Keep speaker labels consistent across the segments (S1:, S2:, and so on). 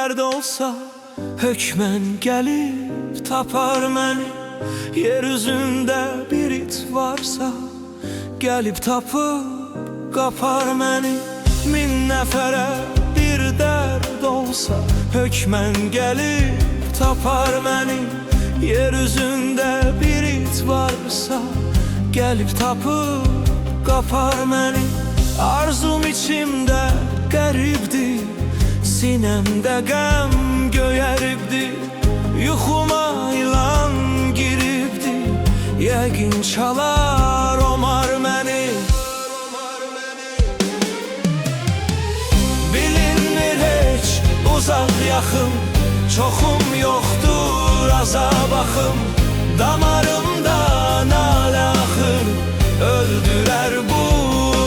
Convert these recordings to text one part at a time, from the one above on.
S1: dərd olsa, hökmən gəlib tapar məni. Yer üzündə bir it varsa, gəlib tapıb qapar məni. Min nəfərə bir dərd olsa, hökmən gəlib tapar məni. Yer üzündə bir it varsa, gəlib tapıb qapar məni. Arzum içimdə qəribdir, sinəmdə qəm göyəribdir. Yuxuma ilan giribdir, yəqin çalar omar məni. Bilinmir heç uzaq yaxın, çoxum yoxdur azab axım. Damarımda nalə axır, öldürər bu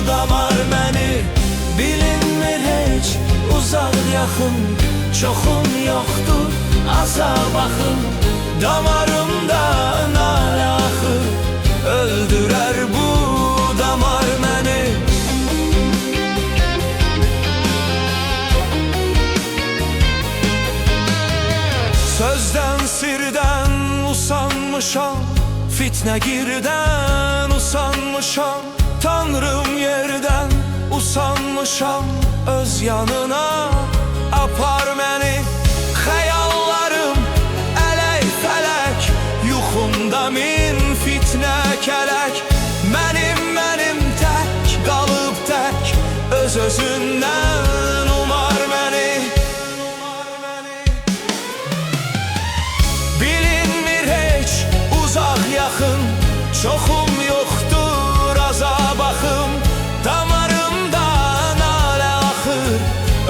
S1: damar məni. Bilinmir heç uzaq yaxın, çoxum yoxdur azab axım. Damarımda nalə axır, öldürər bu damar məni. Sözdən sirdən usanmışam, fitnə girdən usanmışam. Tanrım yerdən usanmışam, öz yanına apar məni. Xəyallarım ələk fələk, yuxumda min fitnə kələk. Mənim tək qalıb tək, öz-özündən umar məni. Bilinmir heç uzaq yaxın, çoxum yoxdur azab axım. Damarımda nalə axır,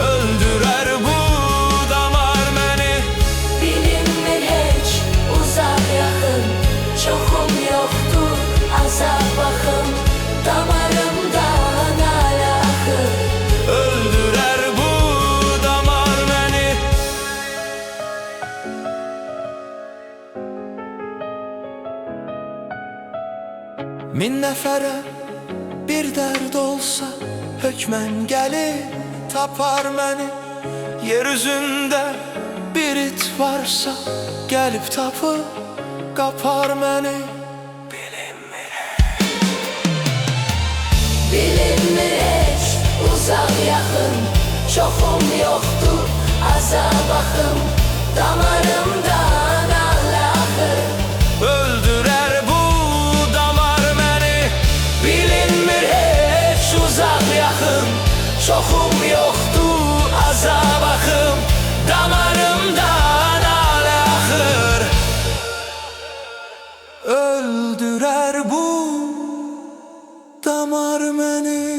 S1: öldürər bu damar məni.
S2: Bilinmir heç uzaq yaxın, çoxum yoxdur azab axım. Damarımda nalə axır,
S1: öldürər bu damar məni. Min nəfərə bir dərd olsa, hökmən gəlib tapar məni. Yer üzündə bir it varsa, gəlib tapıb qapar məni.
S2: bilinmir heç uzaq yaxın, çoxum yoxdur azab axım. Damarımda nalə axır,
S1: Öldürər bu damar məni.
S2: bilinmir heç uzaq yaxın, çoxum yoxdur azab axım.
S1: Damarımda nalə axır, öldürər bu damar məni.